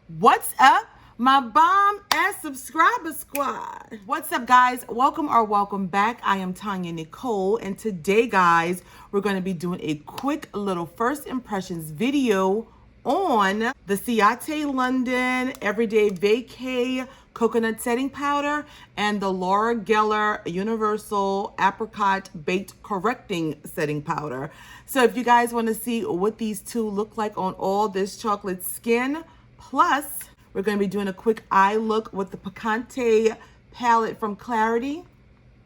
What's up, my bomb and subscriber squad? What's up, guys? Welcome back. I am TonyaNicole, and today, guys, we're going to be doing a quick little first impressions video on the Ciate London Everyday Vacay Coconut Setting Powder and the Laura Gellar Universal Apricot Baked Correcting Setting Powder. So if you guys want to see what these two look like on all this chocolate skin, plus we're going to be doing a quick eye look with the Picante palette from Clarity,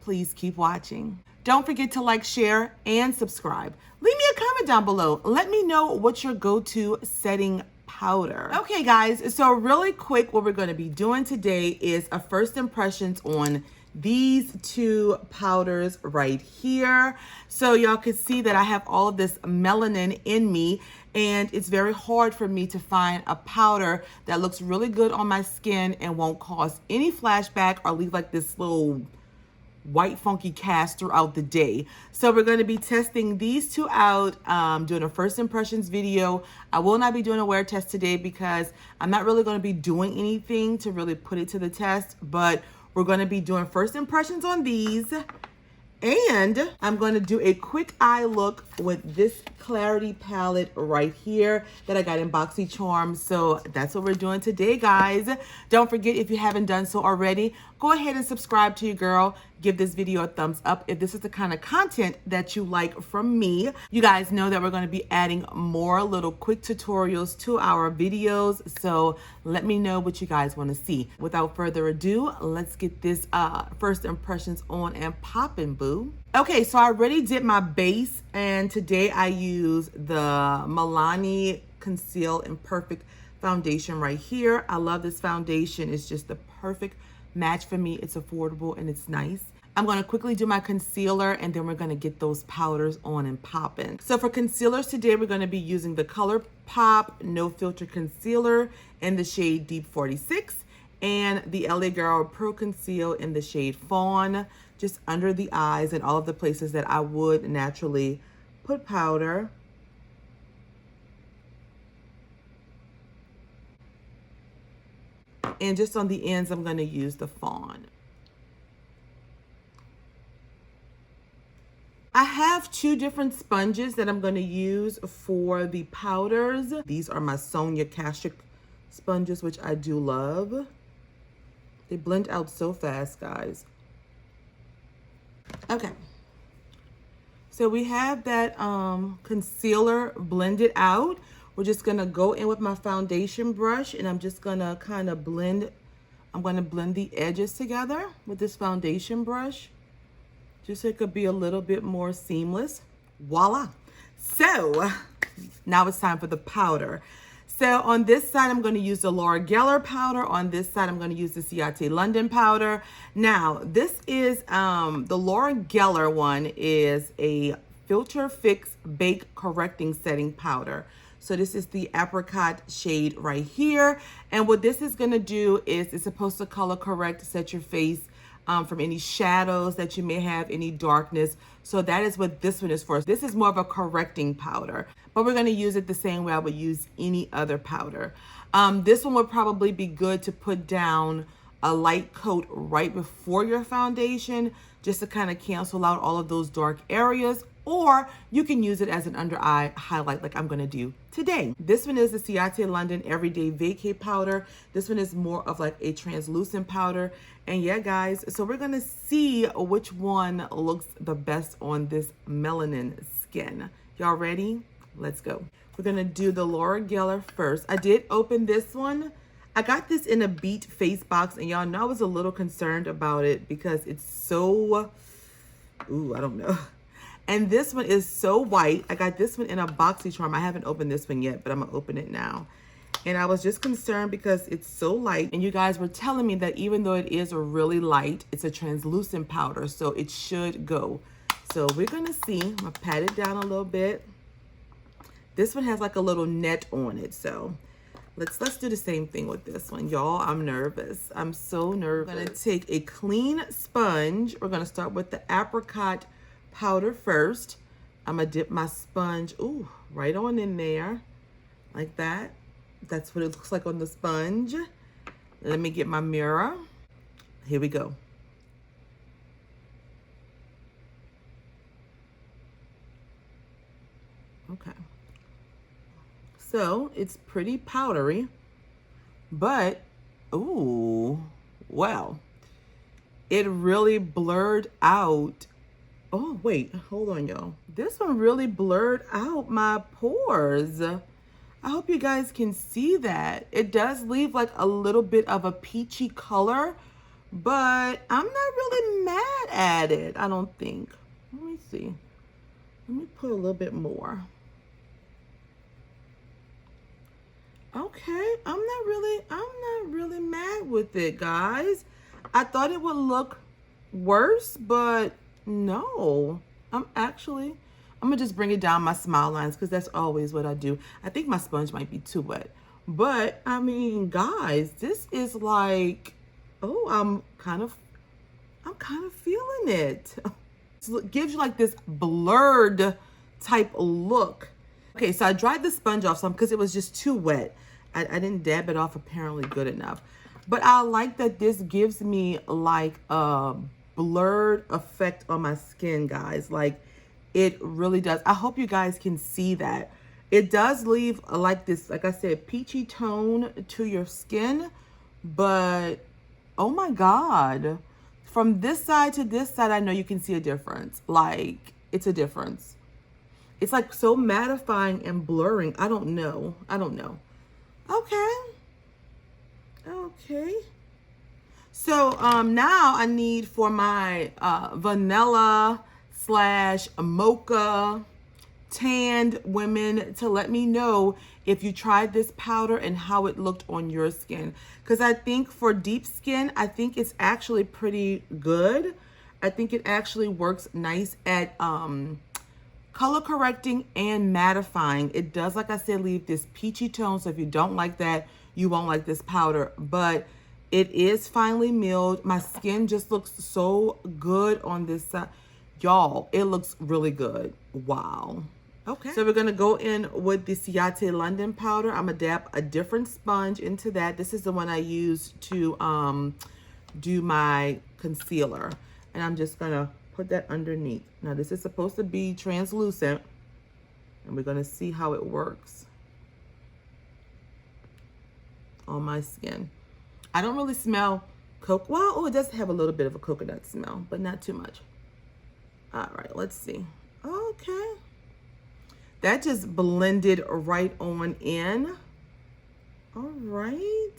please keep watching. Don't forget to like, share, and subscribe. Leave me a comment down below. Let me know what's your go-to setting powder. Okay, guys, so really quick, what we're going to be doing today is a first impressions on these two powders right here. So y'all can see that I have all of this melanin in me, and it's very hard for me to find a powder that looks really good on my skin and won't cause any flashback or leave like this little white funky cast throughout the day. So we're going to be testing these two out, doing a first impressions video. I will not be doing a wear test today because I'm not really going to be doing anything to really put it to the test, but we're going to be doing first impressions on these. And I'm going to do a quick eye look with this Clarity palette right here that I got in BoxyCharm. So that's what we're doing today, guys. Don't forget, if you haven't done so already, go ahead and subscribe to your girl. Give this video a thumbs up if this is the kind of content that you like from me. You guys know that we're going to be adding more little quick tutorials to our videos. So let me know what you guys want to see. Without further ado, let's get this first impressions on and popping, boo. Okay, so I already did my base, and today I use the Milani Conceal Imperfect foundation right here. I love this foundation. It's just the perfect match for me. It's affordable and it's nice. I'm going to quickly do my concealer, and then we're going to get those powders on and popping. So for concealers today, we're going to be using the ColourPop No Filter Concealer in the shade Deep 46 and the LA Girl Pro Conceal in the shade Fawn, just under the eyes and all of the places that I would naturally put powder. And just on the ends, I'm going to use the Fawn. I have two different sponges that I'm going to use for the powders. These are my Sonia Kashuk sponges, which I do love. They blend out so fast, guys. Okay. So we have that concealer blended out. We're just going to go in with my foundation brush, and I'm just going to kind of blend. I'm going to blend the edges together with this foundation brush, just so it could be a little bit more seamless. Voila. So now it's time for the powder. So on this side, I'm going to use the Laura Gellar powder. On this side, I'm going to use the Ciate London powder. Now, this is the Laura Gellar one is a Filter Fix Bake Correcting Setting Powder. So this is the apricot shade right here. And what this is going to do is it's supposed to color correct, set your face from any shadows that you may have, any darkness. So that is what this one is for. This is more of a correcting powder, but we're going to use it the same way I would use any other powder. This one would probably be good to put down a light coat right before your foundation, just to kind of cancel out all of those dark areas. Or you can use it as an under eye highlight like I'm going to do today. This one is the Ciate London Everyday Vacay powder. This one is more of like a translucent powder. And yeah, guys, so we're going to see which one looks the best on this melanin skin. Y'all ready? Let's go. We're going to do the Laura Gellar first. I did open this one. I got this in a beat face box, and y'all know I was a little concerned about it because it's so, ooh, I don't know. And this one is so white. I got this one in a BoxyCharm. I haven't opened this one yet, but I'm gonna open it now. And I was just concerned because it's so light. And you guys were telling me that even though it is really light, it's a translucent powder, so it should go. So we're gonna see. I'm gonna pat it down a little bit. This one has like a little net on it, so let's do the same thing with this one. Y'all, I'm nervous. I'm so nervous. I'm gonna take a clean sponge. We're gonna start with the apricot powder first. I'm gonna dip my sponge, ooh, right on in there, like that. That's what it looks like on the sponge. Let me get my mirror. Here we go. Okay. So it's pretty powdery, but, ooh, well, it really blurred out. Oh, wait, hold on, y'all. This one really blurred out my pores. I hope you guys can see that. It does leave like a little bit of a peachy color, but I'm not really mad at it, I don't think. Let me see. Let me put a little bit more. Okay, I'm not really mad with it, guys. I thought it would look worse, but no. I'm gonna just bring it down my smile lines because that's always what I do. I think my sponge might be too wet. But I mean, guys, this is like, oh, I'm kind of feeling it. It gives you like this blurred type look. Okay, so I dried the sponge off some because it was just too wet. I didn't dab it off apparently good enough. But I like that this gives me like a blurred effect on my skin, guys. Like, it really does. I hope you guys can see that. It does leave like this, like I said, peachy tone to your skin. But, oh my God. From this side to this side, I know you can see a difference. Like, it's a difference. It's like so mattifying and blurring. I don't know. Okay. Okay. So now I need for my vanilla / mocha tanned women to let me know if you tried this powder and how it looked on your skin. Because I think for deep skin, I think it's actually pretty good. I think it actually works nice at color correcting and mattifying. It does, like I said, leave this peachy tone. So if you don't like that, you won't like this powder. But it is finely milled. My skin just looks so good on this side. Y'all, it looks really good. Wow. Okay. So we're going to go in with the Ciate London powder. I'm going to dab a different sponge into that. This is the one I use to do my concealer. And I'm just going to put that underneath. Now this is supposed to be translucent, and we're going to see how it works on my skin. I don't really smell coke. Well, oh, it does have a little bit of a coconut smell, but not too much. All right, let's see. Okay. That just blended right on in. All right.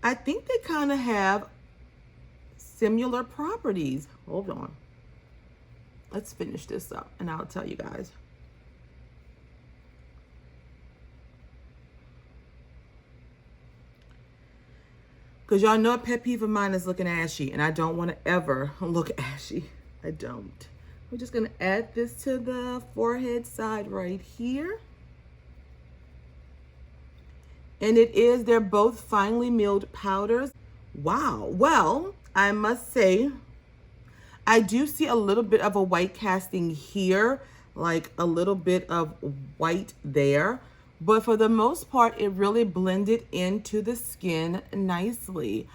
I think they kind of have similar properties. Hold on. Let's finish this up and I'll tell you guys. Because y'all know a pet peeve of mine is looking ashy, and I don't want to ever look ashy. I don't. We're just going to add this to the forehead side right here. And they're both finely milled powders. Wow. Well, I must say, I do see a little bit of a white casting here, like a little bit of white there. But for the most part, it really blended into the skin nicely.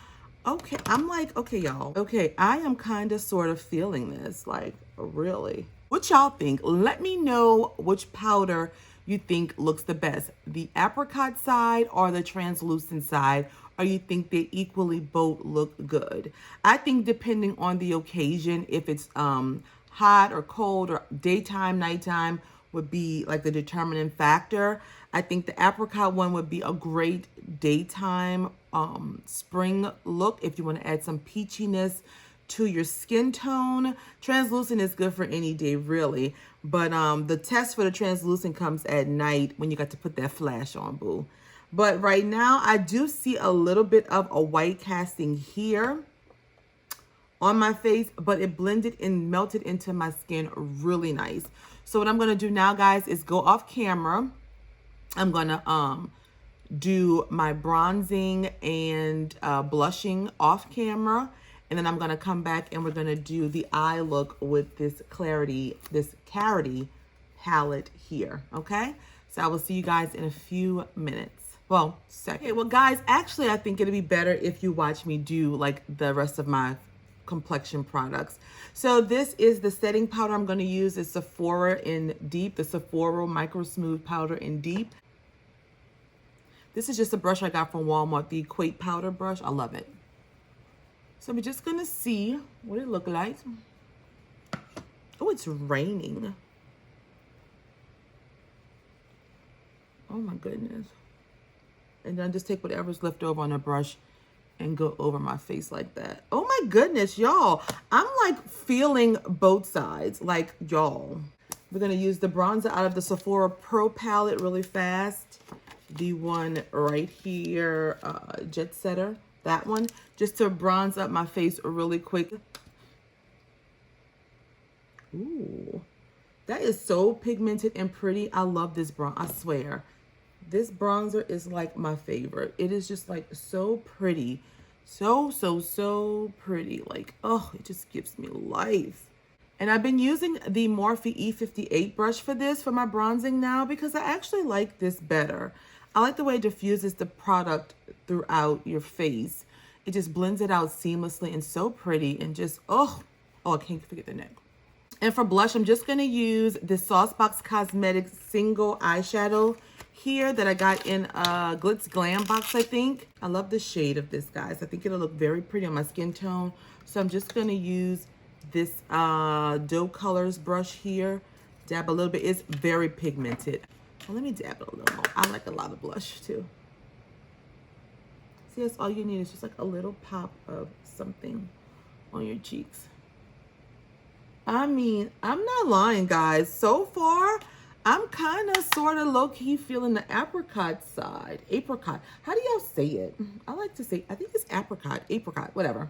Okay, I'm like, okay, y'all. Okay, I am kind of sort of feeling this, like, really. What y'all think? Let me know which powder you think looks the best, the apricot side or the translucent side, or you think they equally both look good. I think depending on the occasion, if it's hot or cold or daytime, nighttime would be like the determining factor. I think the apricot one would be a great daytime spring look if you want to add some peachiness to your skin tone. Translucent is good for any day, really. But the test for the translucent comes at night when you got to put that flash on, boo. But right now, I do see a little bit of a white casting here on my face, but it blended and melted into my skin really nice. So what I'm going to do now, guys, is go off camera. I'm going to do my bronzing and blushing off camera. And then I'm going to come back and we're going to do the eye look with this Carity palette here. Okay? So I will see you guys in a few minutes. Well, second. Okay, well, guys, actually, I think it'd be better if you watch me do like the rest of my complexion products. So this is the setting powder I'm going to use. It's Sephora in Deep, the Sephora Micro Smooth Powder in Deep. This is just a brush I got from Walmart, the Equate Powder brush. I love it. So we're just going to see what it look like. Oh, it's raining. Oh my goodness. And then just take whatever's left over on a brush and go over my face like that. Oh my goodness, y'all. I'm like feeling both sides, like y'all. We're gonna use the bronzer out of the Sephora Pro palette really fast. The one right here, Jet Setter, that one, just to bronze up my face really quick. Ooh, that is so pigmented and pretty. I love this bronzer, I swear. This bronzer is like my favorite. It is just like so pretty. So pretty. Like, oh, it just gives me life. And I've been using the Morphe E58 brush for this, for my bronzing now, because I actually like this better. I like the way it diffuses the product throughout your face. It just blends it out seamlessly and so pretty and just, oh, I can't forget the neck. And for blush, I'm just going to use the Saucebox Cosmetics single eyeshadow here that I got in a Glitz Glam box, I think. I love the shade of this, guys. I think it'll look very pretty on my skin tone. So I'm just going to use this Doe Colors brush here. Dab a little bit. It's very pigmented. Well, let me dab it a little more. I like a lot of blush, too. See, that's all you need is just like a little pop of something on your cheeks. I mean, I'm not lying, guys. So far, I'm kind of sort of low-key feeling the apricot side. Apricot. How do y'all say it? I like to say, I think it's apricot, whatever.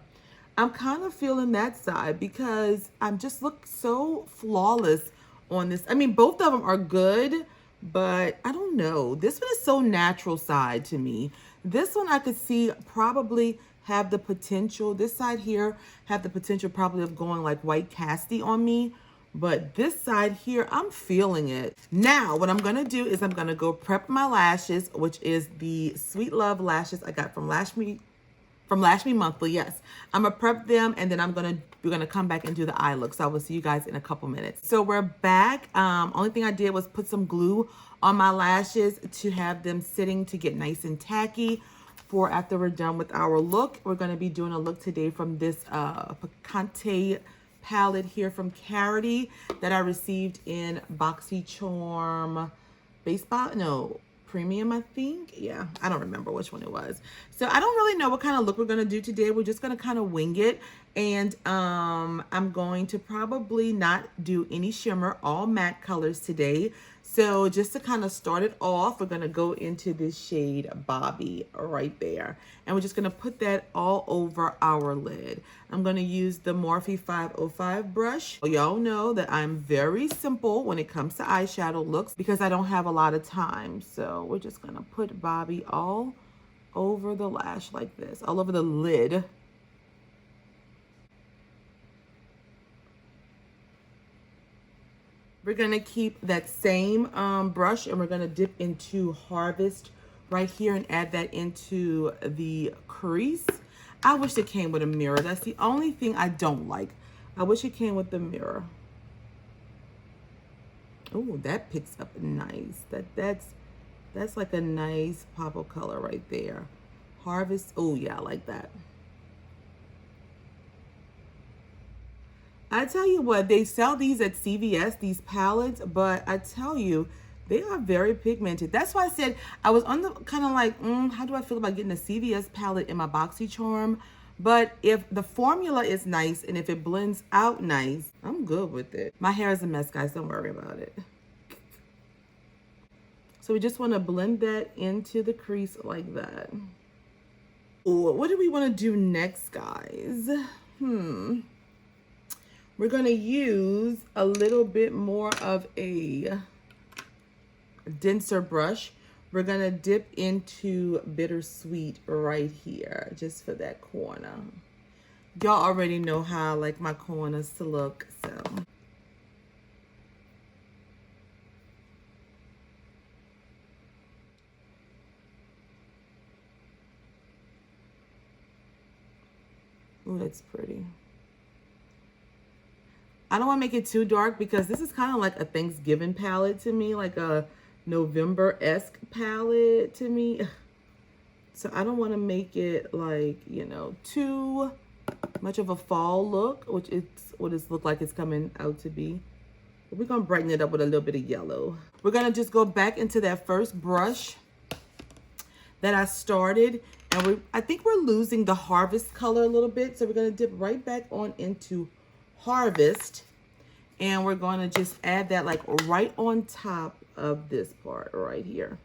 I'm kind of feeling that side because I'm just look so flawless on this. I mean, both of them are good, but I don't know. This one is so natural side to me. This one I could see probably have the potential, this side here have the potential probably of going like white casty on me, but this side here, I'm feeling it. Now, what I'm gonna do is I'm gonna go prep my lashes, which is the Sweet Love lashes I got from Lash Me Monthly, yes. I'm gonna prep them and then we're gonna come back and do the eye look. So I will see you guys in a couple minutes. So we're back. Only thing I did was put some glue on my lashes to have them sitting to get nice and tacky. For after we're done with our look, we're going to be doing a look today from this Picante palette here from Ciate that I received in BoxyCharm Premium, I think. Yeah, I don't remember which one it was. So I don't really know what kind of look we're going to do today. We're just going to kind of wing it. And I'm going to probably not do any shimmer, all matte colors today. So just to kind of start it off, we're going to go into this shade Bobby right there. And we're just going to put that all over our lid. I'm going to use the Morphe 505 brush. Y'all know that I'm very simple when it comes to eyeshadow looks because I don't have a lot of time. So we're just going to put Bobby all over the lash like this, all over the lid. We're going to keep that same brush and we're going to dip into Harvest right here and add that into the crease. I wish it came with a mirror. That's the only thing I don't like. I wish it came with the mirror. Oh, that picks up nice. That's like a nice pop of color right there. Harvest. Oh, yeah, I like that. I tell you what, they sell these at CVS, these palettes, but I tell you, they are very pigmented. That's why I said I was on the kind of like, how do I feel about getting a CVS palette in my BoxyCharm? But if the formula is nice and if it blends out nice, I'm good with it. My hair is a mess, guys. Don't worry about it. So we just want to blend that into the crease like that. Ooh, what do we want to do next, guys? We're going to use a little bit more of a denser brush. We're going to dip into Bittersweet right here, just for that corner. Y'all already know how I like my corners to look, so. Ooh, that's pretty. I don't want to make it too dark because this is kind of like a Thanksgiving palette to me, like a November-esque palette to me. So I don't want to make it like, you know, too much of a fall look, which is what it's look like it's coming out to be. But we're going to brighten it up with a little bit of yellow. We're going to just go back into that first brush that I started. And I think we're losing the Harvest color a little bit. So we're going to dip right back on into Harvest. And we're going to just add that like right on top of this part right here.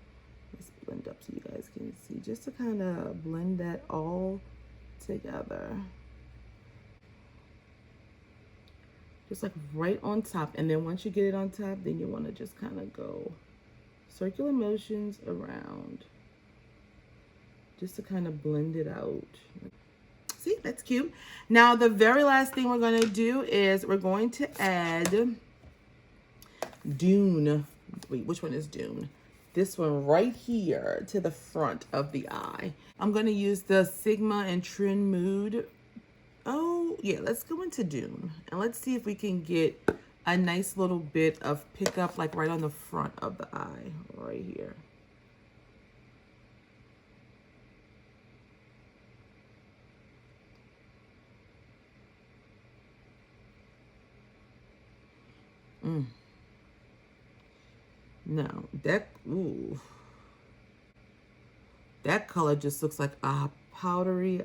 Let's blend up so you guys can see. Just to kind of blend that all together. Just like right on top. And then once you get it on top, then you want to just kind of go circular motions around. Just to kind of blend it out. See, that's cute. Now, the very last thing we're going to do is we're going to add Dune. Wait, which one is Dune? This one right here to the front of the eye. I'm going to use the Sigma and Trend Mood. Oh, yeah, let's go into Dune. And let's see if we can get a nice little bit of pickup like right on the front of the eye right here. No, that color just looks like a powdery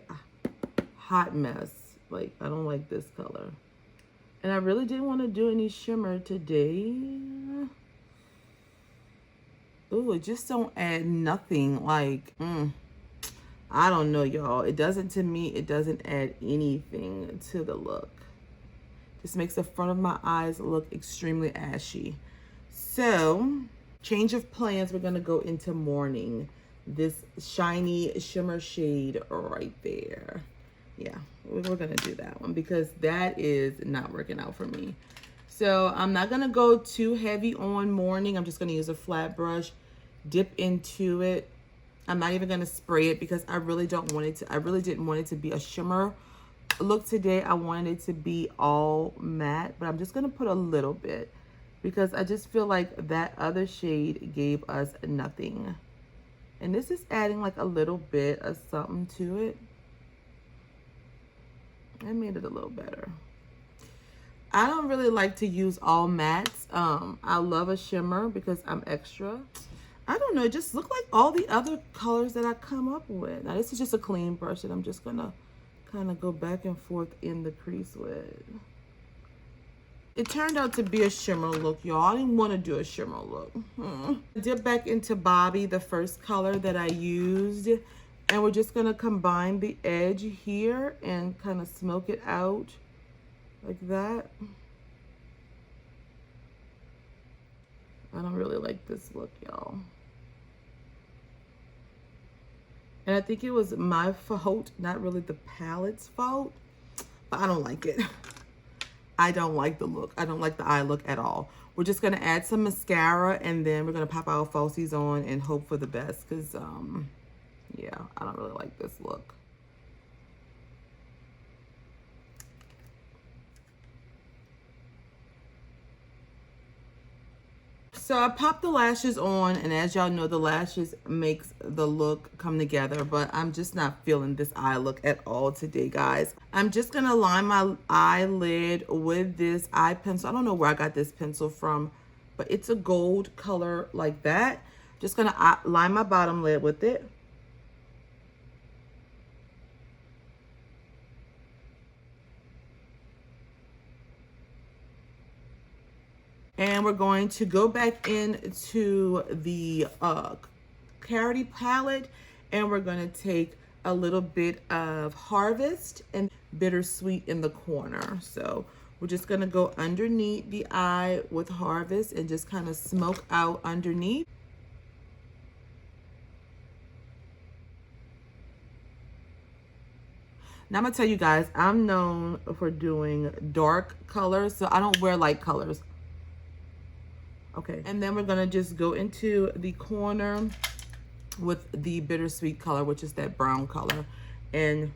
hot mess. Like, I don't like this color. And I really didn't want to do any shimmer today. Ooh, it just don't add nothing. Like, I don't know, y'all. It doesn't, to me, it doesn't add anything to the look. Just makes the front of my eyes look extremely ashy. So, change of plans, we're going to go into Morning. This shiny shimmer shade right there. Yeah, we're going to do that one because that is not working out for me. So, I'm not going to go too heavy on Morning. I'm just going to use a flat brush, dip into it. I'm not even going to spray it because I really don't want it to, I really didn't want it to be a shimmer look today. I wanted it to be all matte, but I'm just going to put a little bit because I just feel like that other shade gave us nothing. And this is adding like a little bit of something to it. I made it a little better. I don't really like to use all mattes. I love a shimmer because I'm extra. I don't know, it just look like all the other colors that I come up with. Now this is just a clean brush that I'm just going to kind of go back and forth in the crease with. It turned out to be a shimmer look, y'all. I didn't want to do a shimmer look. Dip back into Bobby, the first color that I used, and we're just going to combine the edge here and kind of smoke it out like that. I don't really like this look, y'all. And I think it was my fault, not really the palette's fault, but I don't like it. I don't like the look. I don't like the eye look at all. We're just going to add some mascara and then we're going to pop our falsies on and hope for the best because, yeah, I don't really like this look. So I popped the lashes on, and as y'all know, the lashes makes the look come together, but I'm just not feeling this eye look at all today, guys. I'm just going to line my eyelid with this eye pencil. I don't know where I got this pencil from, but it's a gold color like that. Just going to line my bottom lid with it. And we're going to go back into the Clarity palette, and we're going to take a little bit of Harvest and Bittersweet in the corner. So we're just going to go underneath the eye with Harvest and just kind of smoke out underneath. Now I'm going to tell you guys, I'm known for doing dark colors, so I don't wear light colors. Okay, and then we're gonna just go into the corner with the Bittersweet color, which is that brown color. And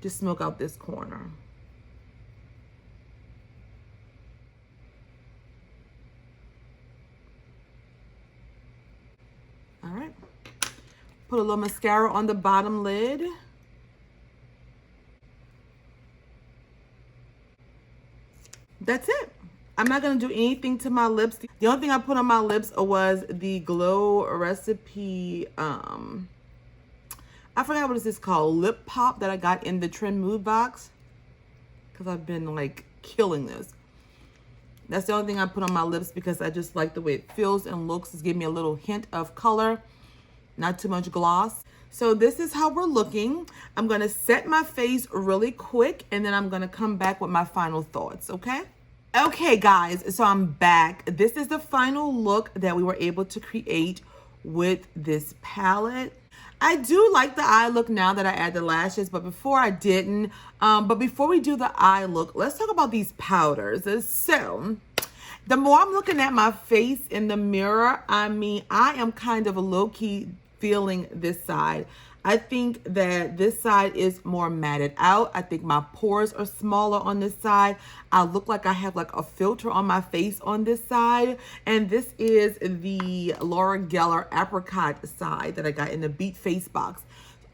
just smoke out this corner. All right. Put a little mascara on the bottom lid. That's it. I'm not going to do anything to my lips. The only thing I put on my lips was the Glow Recipe, I forgot what this called, Lip Pop that I got in the Trend Mood box. Because I've been like killing this. That's the only thing I put on my lips because I just like the way it feels and looks. It's giving me a little hint of color, not too much gloss. So this is how we're looking. I'm going to set my face really quick and then I'm going to come back with my final thoughts, okay? Okay, guys, so I'm back. This is the final look that we were able to create with this palette. I do like the eye look now that I add the lashes, but before I didn't. But before we do the eye look, let's talk about these powders. So the more I'm looking at my face in the mirror, I mean, I am kind of a low-key feeling this side. I think that this side is more matted out. I think my pores are smaller on this side. I look like I have like a filter on my face on this side. And this is the Laura Gellar Apricot side that I got in the Beat Face box.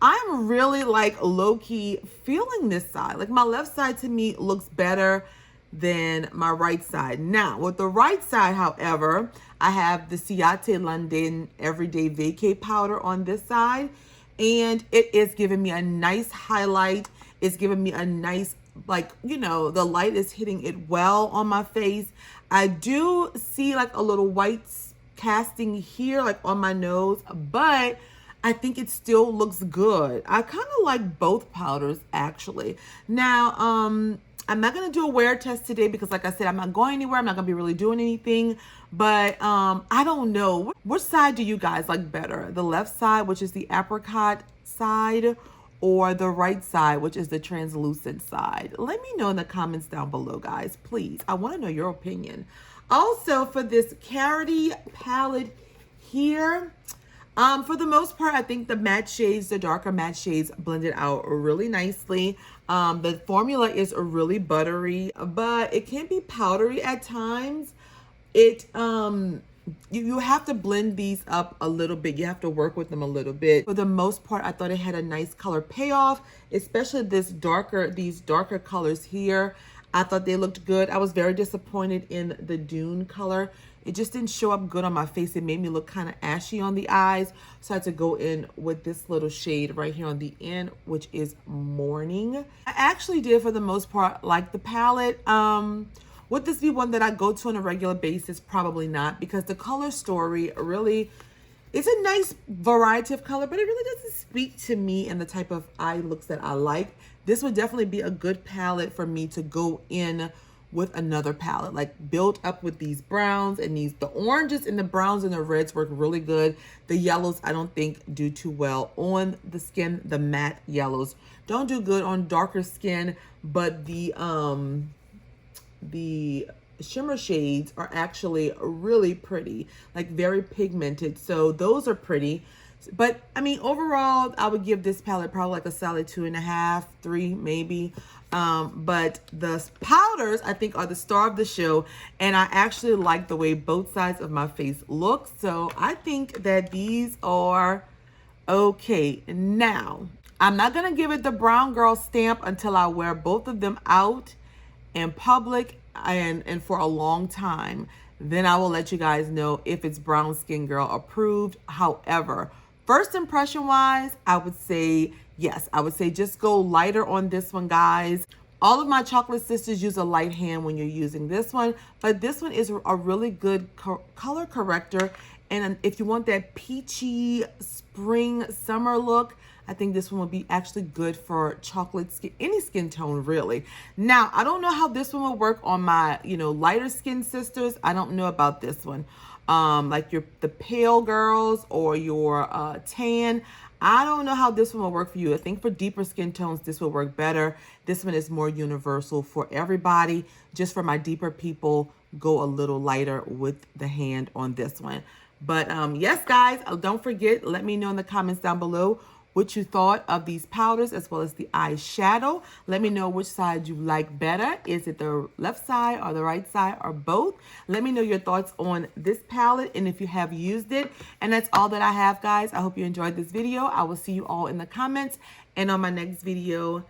I'm really like low-key feeling this side. Like my left side to me looks better than my right side. Now, with the right side, however, I have the Ciate London Everyday Vacay powder on this side. And it is giving me a nice highlight. It's giving me a nice, like, you know, the light is hitting it well on my face. I do see like a little white casting here, like on my nose, but I think it still looks good. I kind of like both powders, actually. Now, I'm not going to do a wear test today because, like I said, I'm not going anywhere. I'm not going to be really doing anything. But I don't know. Which side do you guys like better? The left side, which is the apricot side, or the right side, which is the translucent side? Let me know in the comments down below, guys. Please. I want to know your opinion. Also, for this Carity palette here, for the most part, I think the matte shades, the darker matte shades blended out really nicely. The formula is really buttery, but it can be powdery at times. You have to blend these up a little bit. You have to work with them a little bit. For the most part, I thought it had a nice color payoff, especially these darker colors here. I thought they looked good. I was very disappointed in the Dune color. It just didn't show up good on my face. It made me look kind of ashy on the eyes. So I had to go in with this little shade right here on the end, which is Morning. I actually did, for the most part, like the palette. Would this be one that I go to on a regular basis? Probably not, because the color story really, it's a nice variety of color, but it really doesn't speak to me and the type of eye looks that I like. This would definitely be a good palette for me to go in with another palette, like build up with these browns and the oranges and the browns and the reds work really good. The yellows I don't think do too well on the skin. The matte yellows don't do good on darker skin, but the shimmer shades are actually really pretty, like very pigmented. So those are pretty. But I mean, overall, I would give this palette probably like a solid 2.5, 3 maybe. But the powders, I think, are the star of the show. And I actually like the way both sides of my face look. So I think that these are okay. Now, I'm not going to give it the brown girl stamp until I wear both of them out in public and for a long time. Then I will let you guys know if it's brown skin girl approved. However, first impression wise, I would say yes. I would say just go lighter on this one, guys. All of my chocolate sisters use a light hand when you're using this one, but this one is a really good color corrector. And if you want that peachy spring summer look, I think this one would be actually good for chocolate skin, any skin tone really. Now, I don't know how this one will work on my, lighter skin sisters. I don't know about this one. Like the pale girls or your tan. I don't know how this one will work for you. I think for deeper skin tones, this will work better. This one is more universal for everybody. Just for my deeper people, go a little lighter with the hand on this one. But yes, guys, don't forget, let me know in the comments down below what you thought of these powders as well as the eyeshadow. Let me know which side you like better. Is it the left side or the right side or both? Let me know your thoughts on this palette and if you have used it. And that's all that I have, guys. I hope you enjoyed this video. I will see you all in the comments and on my next video.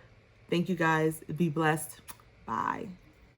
Thank you, guys. Be blessed. Bye.